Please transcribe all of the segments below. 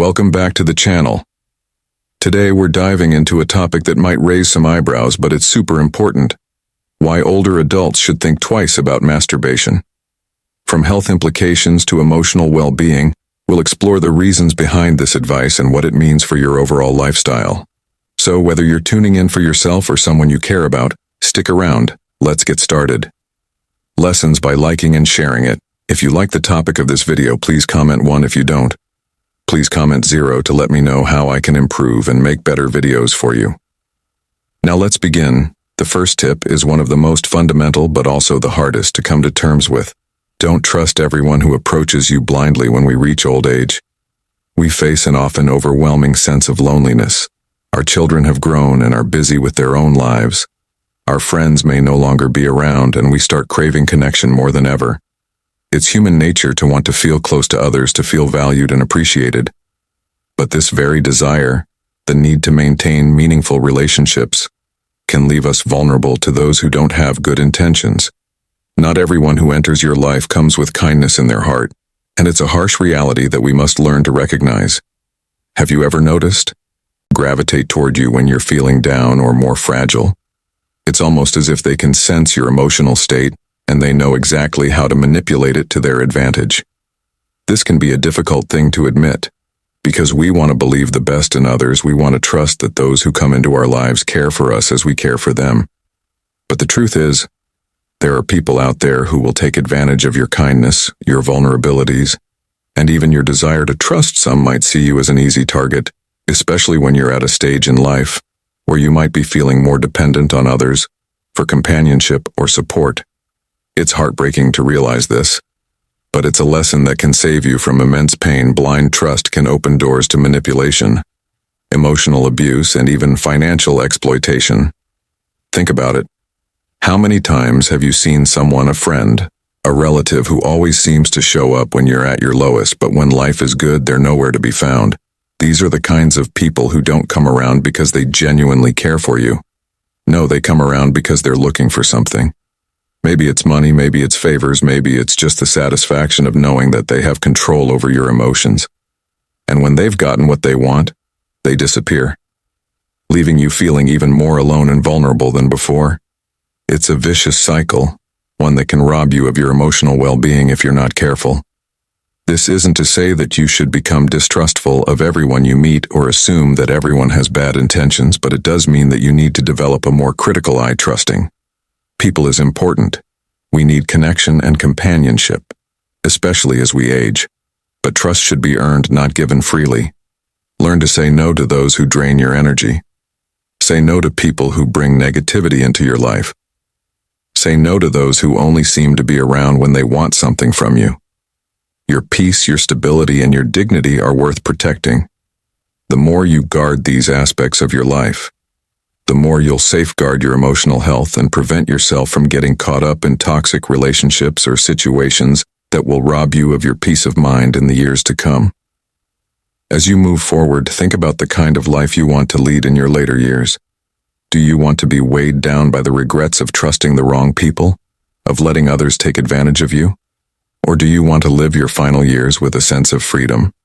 Welcome back to the channel. Today we're diving into a topic that might raise some eyebrows, but it's super important. Why older adults should think twice about masturbation. From health implications to emotional well-being, we'll explore the reasons behind this advice and what it means for your overall lifestyle. So whether you're tuning in for yourself or someone you care about, stick around. Let's get started. Lessons by liking and sharing it. If you like the topic of this video, please comment 1. If you don't, please comment 0 to let me know how I can improve and make better videos for you. Now let's begin. The first tip is one of the most fundamental but also the hardest to come to terms with. Don't trust everyone who approaches you blindly when we reach old age. We face an often overwhelming sense of loneliness. Our children have grown and are busy with their own lives. Our friends may no longer be around and we start craving connection more than ever. It's human nature to want to feel close to others, to feel valued and appreciated. But this very desire, the need to maintain meaningful relationships, can leave us vulnerable to those who don't have good intentions. Not everyone who enters your life comes with kindness in their heart, and it's a harsh reality that we must learn to recognize. Have you ever noticed? Gravitate toward you when you're feeling down or more fragile. It's almost as if they can sense your emotional state, and they know exactly how to manipulate it to their advantage. This can be a difficult thing to admit. Because we want to believe the best in others, we want to trust that those who come into our lives care for us as we care for them. But the truth is, there are people out there who will take advantage of your kindness, your vulnerabilities, and even your desire to trust. Some might see you as an easy target, especially when you're at a stage in life where you might be feeling more dependent on others for companionship or support. It's heartbreaking to realize this, but it's a lesson that can save you from immense pain. Blind trust can open doors to manipulation, emotional abuse, and even financial exploitation. Think about it. How many times have you seen someone, a friend, a relative who always seems to show up when you're at your lowest, but when life is good, they're nowhere to be found? These are the kinds of people who don't come around because they genuinely care for you. No, they come around because they're looking for something. Maybe it's money, maybe it's favors, maybe it's just the satisfaction of knowing that they have control over your emotions. And when they've gotten what they want, they disappear, leaving you feeling even more alone and vulnerable than before. It's a vicious cycle, one that can rob you of your emotional well-being if you're not careful. This isn't to say that you should become distrustful of everyone you meet or assume that everyone has bad intentions, but it does mean that you need to develop a more critical eye. Trusting people is important. We need connection and companionship, especially as we age. But trust should be earned, not given freely. Learn to say no to those who drain your energy. Say no to people who bring negativity into your life. Say no to those who only seem to be around when they want something from you. Your peace, your stability, and your dignity are worth protecting. The more you guard these aspects of your life, the more you'll safeguard your emotional health and prevent yourself from getting caught up in toxic relationships or situations that will rob you of your peace of mind in the years to come. As you move forward, think about the kind of life you want to lead in your later years. Do you want to be weighed down by the regrets of trusting the wrong people, of letting others take advantage of you? Or do you want to live your final years with a sense of freedom,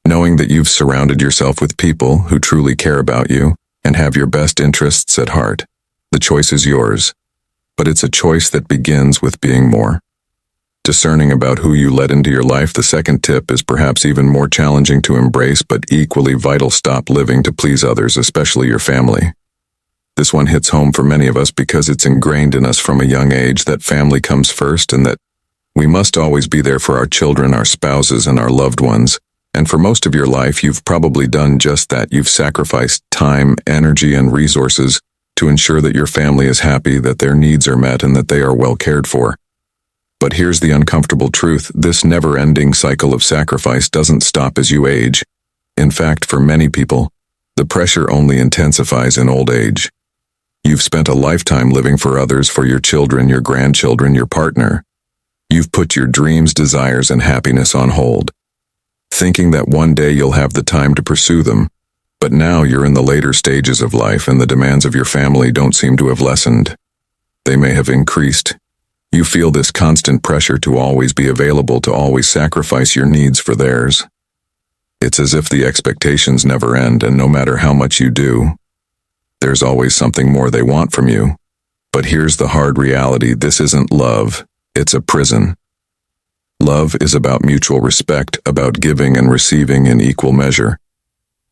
knowing that you've surrounded yourself with people who truly care about you and have your best interests at heart? The choice is yours, but it's a choice that begins with being more discerning about who you let into your life. The second tip is perhaps even more challenging to embrace, but equally vital. Stop living to please others, especially your family. This one hits home for many of us because it's ingrained in us from a young age that family comes first and that we must always be there for our children, our spouses, and our loved ones. And for most of your life, you've probably done just that. You've sacrificed time, energy, and resources to ensure that your family is happy, that their needs are met, and that they are well cared for. But here's the uncomfortable truth. This never-ending cycle of sacrifice doesn't stop as you age. In fact, for many people, the pressure only intensifies in old age. You've spent a lifetime living for others, for your children, your grandchildren, your partner. You've put your dreams, desires, and happiness on hold, thinking that one day you'll have the time to pursue them. But now you're in the later stages of life and the demands of your family don't seem to have lessened. They may have increased. You feel this constant pressure to always be available, to always sacrifice your needs for theirs. It's as if the expectations never end, and no matter how much you do, there's always something more they want from you. But here's the hard reality: this isn't love, it's a prison. Love is about mutual respect, about giving and receiving in equal measure.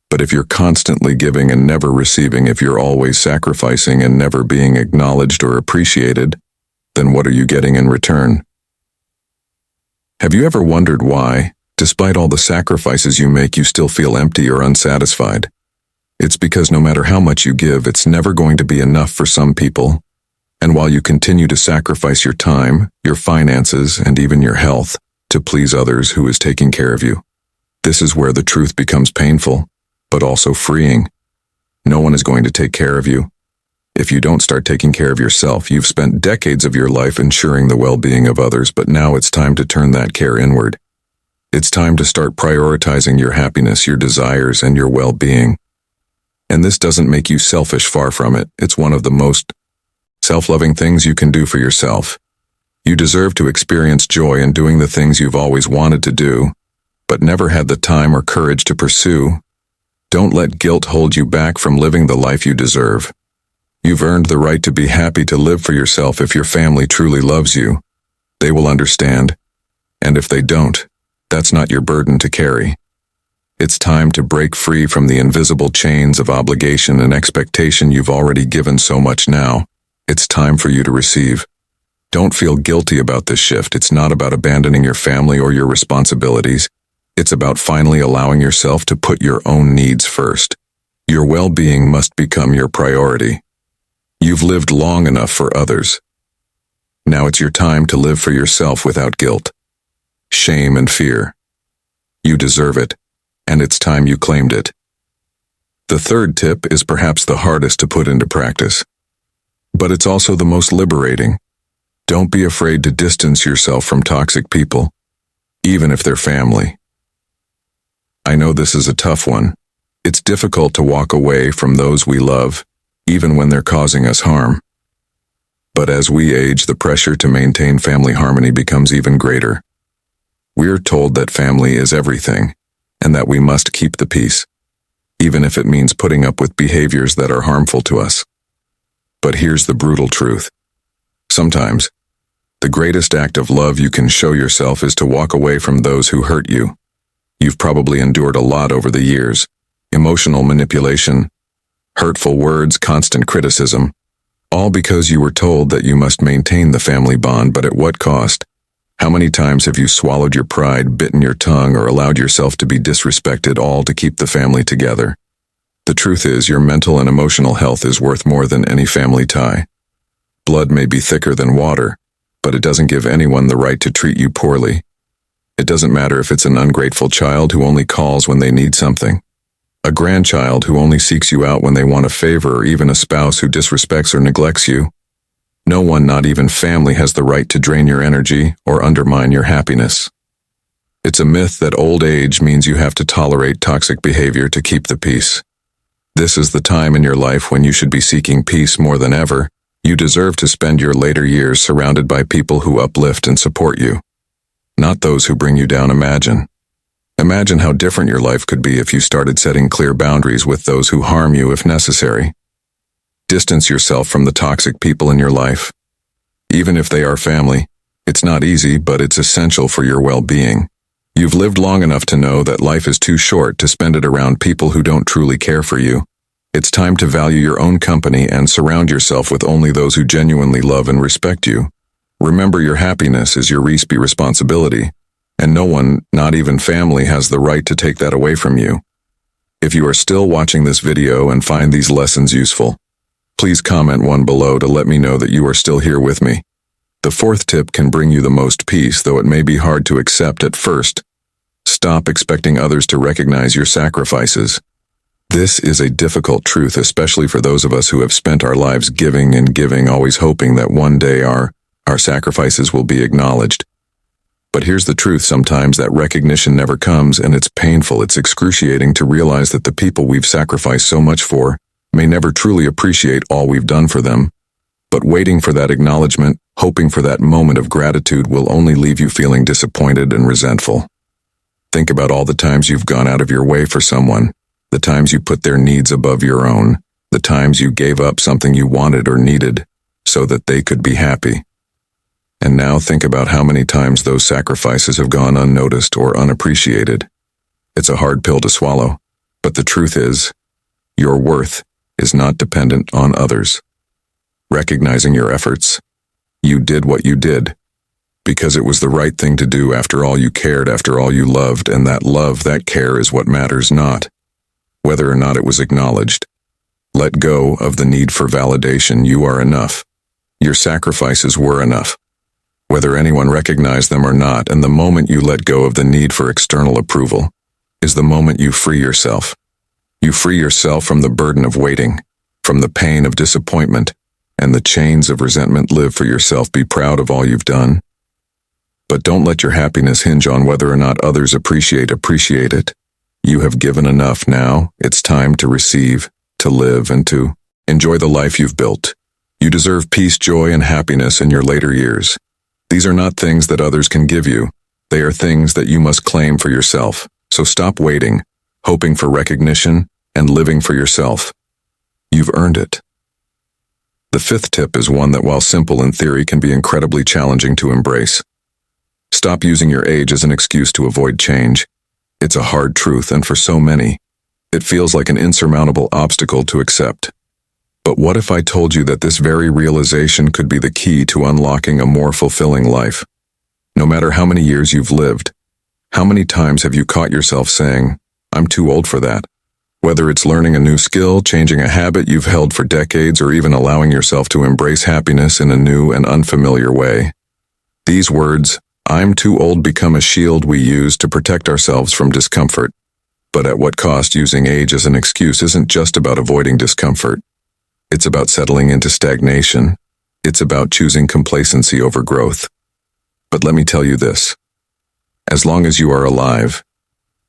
But if you're constantly giving and never receiving, if you're always sacrificing and never being acknowledged or appreciated, then what are you getting in return? Have you ever wondered why, despite all the sacrifices you make, you still feel empty or unsatisfied? It's because no matter how much you give, it's never going to be enough for some people. And while you continue to sacrifice your time, your finances, and even your health to please others who is taking care of you, this is where the truth becomes painful, but also freeing. No one is going to take care of you. If you don't start taking care of yourself, you've spent decades of your life ensuring the well-being of others, but now it's time to turn that care inward. It's time to start prioritizing your happiness, your desires, and your well-being. And this doesn't make you selfish, far from it. It's one of the most self-loving things you can do for yourself. You deserve to experience joy in doing the things you've always wanted to do, but never had the time or courage to pursue. Don't let guilt hold you back from living the life you deserve. You've earned the right to be happy, to live for yourself. If your family truly loves you, they will understand. And if they don't, that's not your burden to carry. It's time to break free from the invisible chains of obligation and expectation. You've already given so much now. It's time for you to receive. Don't feel guilty about this shift. It's not about abandoning your family or your responsibilities. It's about finally allowing yourself to put your own needs first. Your well-being must become your priority. You've lived long enough for others. Now it's your time to live for yourself without guilt, shame, and fear. You deserve it, and it's time you claimed it. The third tip is perhaps the hardest to put into practice, but it's also the most liberating. Don't be afraid to distance yourself from toxic people, even if they're family. I know this is a tough one. It's difficult to walk away from those we love, even when they're causing us harm. But as we age, the pressure to maintain family harmony becomes even greater. We're told that family is everything, and that we must keep the peace, even if it means putting up with behaviors that are harmful to us. But here's the brutal truth. Sometimes, the greatest act of love you can show yourself is to walk away from those who hurt you. You've probably endured a lot over the years: emotional manipulation, hurtful words, constant criticism, all because you were told that you must maintain the family bond, but at what cost? How many times have you swallowed your pride, bitten your tongue, or allowed yourself to be disrespected, all to keep the family together? The truth is, your mental and emotional health is worth more than any family tie. Blood may be thicker than water, but it doesn't give anyone the right to treat you poorly. It doesn't matter if it's an ungrateful child who only calls when they need something, a grandchild who only seeks you out when they want a favor, or even a spouse who disrespects or neglects you. No one, not even family, has the right to drain your energy or undermine your happiness. It's a myth that old age means you have to tolerate toxic behavior to keep the peace. This is the time in your life when you should be seeking peace more than ever. You deserve to spend your later years surrounded by people who uplift and support you, not those who bring you down. Imagine how different your life could be if you started setting clear boundaries with those who harm you if necessary. Distance yourself from the toxic people in your life. Even if they are family, it's not easy, but it's essential for your well-being. You've lived long enough to know that life is too short to spend it around people who don't truly care for you. It's time to value your own company and surround yourself with only those who genuinely love and respect you. Remember, your happiness is your responsibility, and no one, not even family, has the right to take that away from you. If you are still watching this video and find these lessons useful, please comment one below to let me know that you are still here with me. The fourth tip can bring you the most peace, though it may be hard to accept at first. Stop expecting others to recognize your sacrifices. This is a difficult truth, especially for those of us who have spent our lives giving and giving, always hoping that one day our sacrifices will be acknowledged. But here's the truth: sometimes that recognition never comes, and it's painful. It's excruciating to realize that the people we've sacrificed so much for may never truly appreciate all we've done for them. But waiting for that acknowledgement, hoping for that moment of gratitude, will only leave you feeling disappointed and resentful. Think about all the times you've gone out of your way for someone, the times you put their needs above your own, the times you gave up something you wanted or needed so that they could be happy. And now think about how many times those sacrifices have gone unnoticed or unappreciated. It's a hard pill to swallow, but the truth is, your worth is not dependent on others. Recognizing your efforts, you did what you did because it was the right thing to do. After all, you cared, after all, you loved, and that love, that care is what matters, not whether or not it was acknowledged. Let go of the need for validation. You are enough. Your sacrifices were enough, whether anyone recognized them or not, and the moment you let go of the need for external approval is the moment you free yourself. You free yourself from the burden of waiting, from the pain of disappointment, and the chains of resentment. Live for yourself. Be proud of all you've done. But don't let your happiness hinge on whether or not others appreciate it. You have given enough. Now it's time to receive, to live, and to enjoy the life you've built. You deserve peace, joy, and happiness in your later years. These are not things that others can give you. They are things that you must claim for yourself. So stop waiting, hoping for recognition, and living for yourself. You've earned it. The fifth tip is one that, while simple in theory, can be incredibly challenging to embrace. Stop using your age as an excuse to avoid change. It's a hard truth, and for so many, it feels like an insurmountable obstacle to accept. But what if I told you that this very realization could be the key to unlocking a more fulfilling life? No matter how many years you've lived, how many times have you caught yourself saying, "I'm too old for that"? Whether it's learning a new skill, changing a habit you've held for decades, or even allowing yourself to embrace happiness in a new and unfamiliar way. These words, "I'm too old," become a shield we use to protect ourselves from discomfort. But at what cost? Using age as an excuse isn't just about avoiding discomfort. It's about settling into stagnation. It's about choosing complacency over growth. But let me tell you this. As long as you are alive,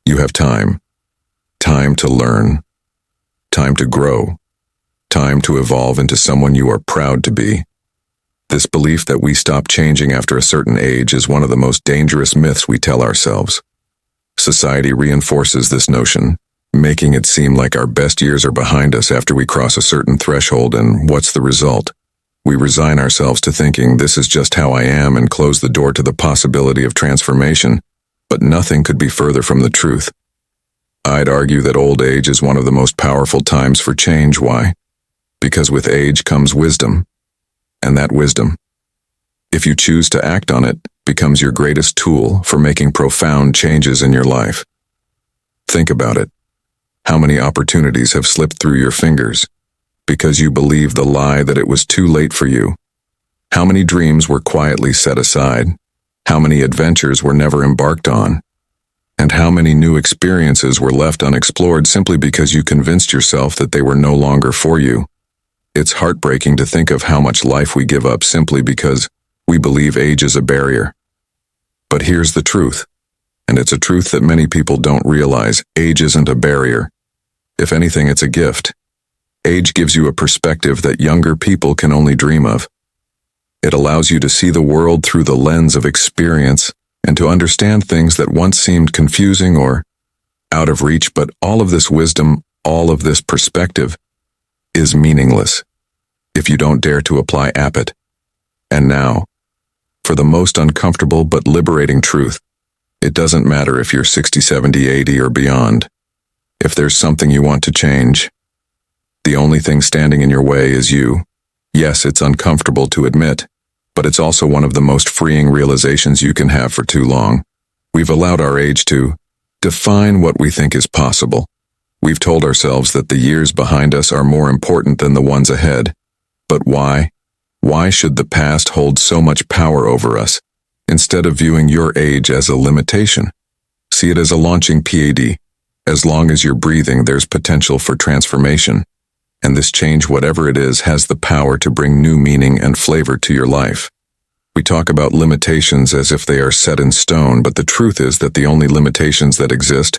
you have time. Time to learn. Time to grow. Time to evolve into someone you are proud to be. This belief that we stop changing after a certain age is one of the most dangerous myths we tell ourselves. Society reinforces this notion, making it seem like our best years are behind us after we cross a certain threshold, and what's the result? We resign ourselves to thinking this is just how I am and close the door to the possibility of transformation, but nothing could be further from the truth. I'd argue that old age is one of the most powerful times for change. Why? Because with age comes wisdom. And that wisdom, if you choose to act on it, becomes your greatest tool for making profound changes in your life. Think about it. How many opportunities have slipped through your fingers because you believed the lie that it was too late for you? How many dreams were quietly set aside? How many adventures were never embarked on? And how many new experiences were left unexplored simply because you convinced yourself that they were no longer for you? It's heartbreaking to think of how much life we give up simply because we believe age is a barrier. But here's the truth, and it's a truth that many people don't realize. Age isn't a barrier. If anything, it's a gift. Age gives you a perspective that younger people can only dream of. It allows you to see the world through the lens of experience and to understand things that once seemed confusing or out of reach. But all of this wisdom, all of this perspective, is meaningless if you don't dare to apply it. And now, for the most uncomfortable but liberating truth, it doesn't matter if you're 60, 70, 80, or beyond. If there's something you want to change, the only thing standing in your way is you. Yes, it's uncomfortable to admit, but it's also one of the most freeing realizations you can have. For too long, we've allowed our age to define what we think is possible. We've told ourselves that the years behind us are more important than the ones ahead. But why? Why should the past hold so much power over us? Instead of viewing your age as a limitation, see it as a launching pad. As long as you're breathing, there's potential for transformation. And this change, whatever it is, has the power to bring new meaning and flavor to your life. We talk about limitations as if they are set in stone, but the truth is that the only limitations that exist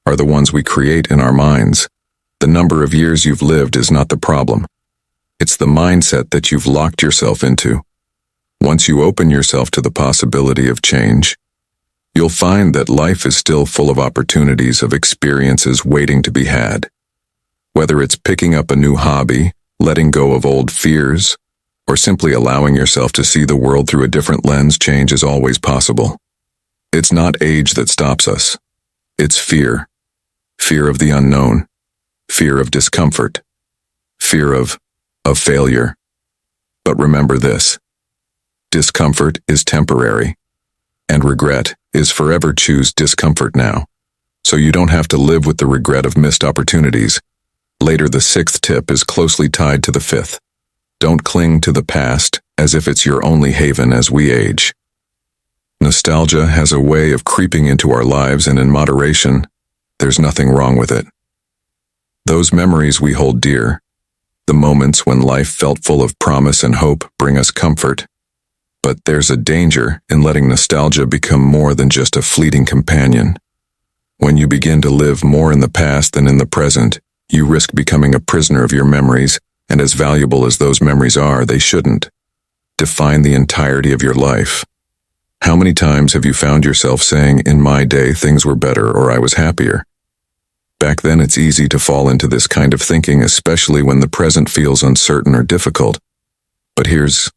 are the ones we create in our minds. The number of years you've lived is not the problem. It's the mindset that you've locked yourself into. Once you open yourself to the possibility of change, you'll find that life is still full of opportunities, of experiences waiting to be had. Whether it's picking up a new hobby, letting go of old fears, or simply allowing yourself to see the world through a different lens, change is always possible. It's not age that stops us. It's fear. Fear of the unknown. Fear of discomfort. Fear of failure. But remember this. Discomfort is temporary, and regret is forever. Choose discomfort now, so you don't have to live with the regret of missed opportunities. Later, the sixth tip is closely tied to the fifth. Don't cling to the past as if it's your only haven as we age. Nostalgia has a way of creeping into our lives, and in moderation, there's nothing wrong with it. Those memories we hold dear, the moments when life felt full of promise and hope, bring us comfort. But there's a danger in letting nostalgia become more than just a fleeting companion. When you begin to live more in the past than in the present, you risk becoming a prisoner of your memories, and as valuable as those memories are, they shouldn't define the entirety of your life. How many times have you found yourself saying, "In my day, things were better," or "I was happier"? Back then, it's easy to fall into this kind of thinking, especially when the present feels uncertain or difficult. But here's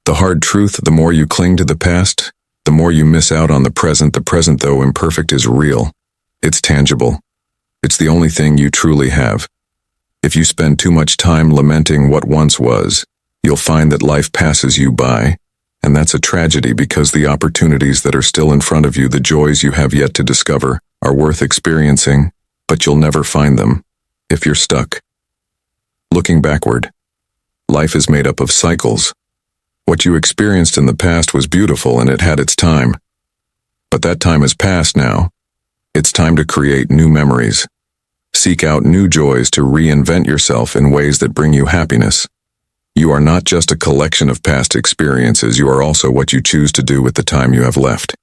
the hard truth: the more you cling to the past, the more you miss out on the present. The present, though imperfect, is real. It's tangible. It's the only thing you truly have. If you spend too much time lamenting what once was, you'll find that life passes you by, and that's a tragedy, because the opportunities that are still in front of you, the joys you have yet to discover, are worth experiencing, but you'll never find them if you're stuck looking backward. Life is made up of cycles. What you experienced in the past was beautiful and it had its time. But that time has passed now. It's time to create new memories. Seek out new joys, to reinvent yourself in ways that bring you happiness. You are not just a collection of past experiences, you are also what you choose to do with the time you have left.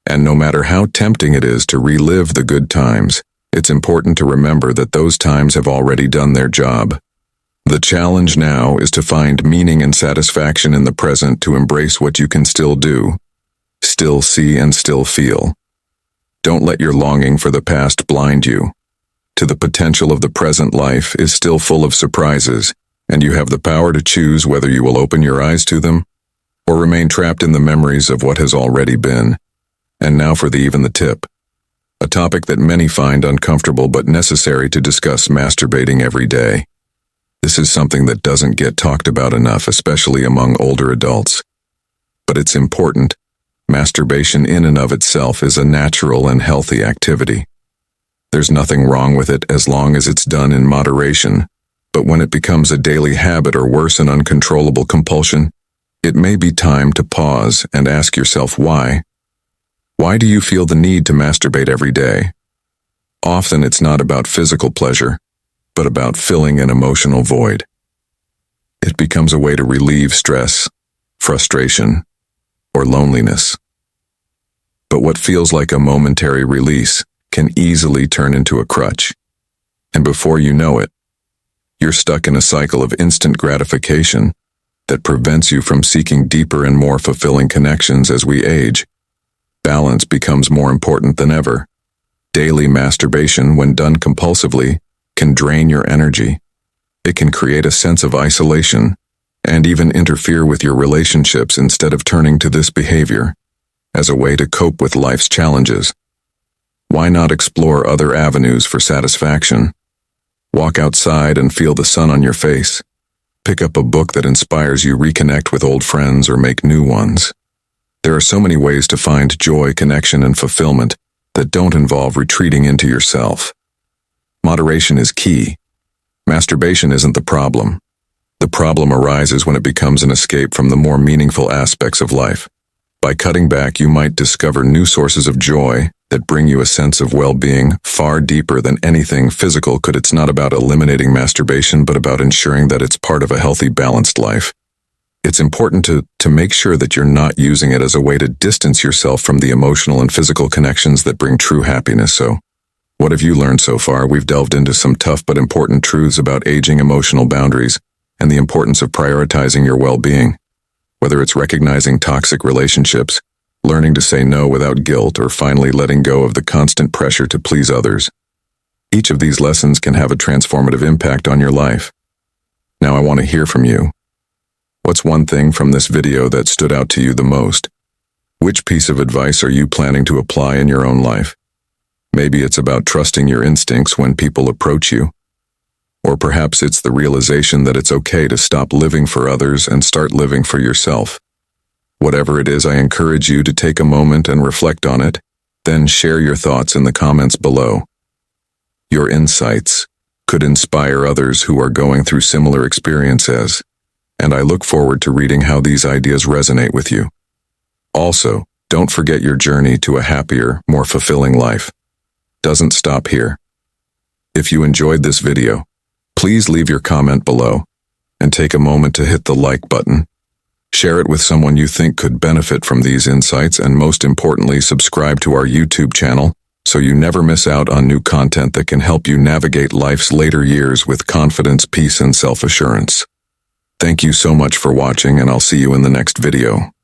And no matter how tempting it is to relive the good times, it's important to remember that those times have already done their job. The challenge now is to find meaning and satisfaction in the present, to embrace what you can still do, still see, and still feel. Don't let your longing for the past blind you to the potential of the present. Life is still full of surprises, and you have the power to choose whether you will open your eyes to them or remain trapped in the memories of what has already been. And now for the tip. A topic that many find uncomfortable but necessary to discuss: masturbating every day. This is something that doesn't get talked about enough, especially among older adults. But it's important. Masturbation in and of itself is a natural and healthy activity. There's nothing wrong with it as long as it's done in moderation. But when it becomes a daily habit, or worse, an uncontrollable compulsion, it may be time to pause and ask yourself why. Why do you feel the need to masturbate every day? Often it's not about physical pleasure, but about filling an emotional void. It becomes a way to relieve stress, frustration, or loneliness. But what feels like a momentary release can easily turn into a crutch. And before you know it, you're stuck in a cycle of instant gratification that prevents you from seeking deeper and more fulfilling connections. As we age, balance becomes more important than ever. Daily masturbation, when done compulsively, can drain your energy. It can create a sense of isolation and even interfere with your relationships. Instead of turning to this behavior as a way to cope with life's challenges, why not explore other avenues for satisfaction? Walk outside and feel the sun on your face. Pick up a book that inspires you, reconnect with old friends, or make new ones. There are so many ways to find joy, connection, and fulfillment that don't involve retreating into yourself. Moderation is key. Masturbation isn't the problem. The problem arises when it becomes an escape from the more meaningful aspects of life. By cutting back, you might discover new sources of joy that bring you a sense of well-being far deeper than anything physical could. It's not about eliminating masturbation, but about ensuring that it's part of a healthy, balanced life. It's important to make sure that you're not using it as a way to distance yourself from the emotional and physical connections that bring true happiness. So, what have you learned so far? We've delved into some tough but important truths about aging, emotional boundaries, and the importance of prioritizing your well-being. Whether it's recognizing toxic relationships, learning to say no without guilt, or finally letting go of the constant pressure to please others. Each of these lessons can have a transformative impact on your life. Now I want to hear from you. What's one thing from this video that stood out to you the most? Which piece of advice are you planning to apply in your own life? Maybe it's about trusting your instincts when people approach you. Or perhaps it's the realization that it's okay to stop living for others and start living for yourself. Whatever it is, I encourage you to take a moment and reflect on it, then share your thoughts in the comments below. Your insights could inspire others who are going through similar experiences, and I look forward to reading how these ideas resonate with you. Also, don't forget your journey to a happier, more fulfilling life doesn't stop here. If you enjoyed this video, please leave your comment below and take a moment to hit the like button. Share it with someone you think could benefit from these insights, and most importantly, subscribe to our YouTube channel so you never miss out on new content that can help you navigate life's later years with confidence, peace, and self-assurance. Thank you so much for watching, and I'll see you in the next video.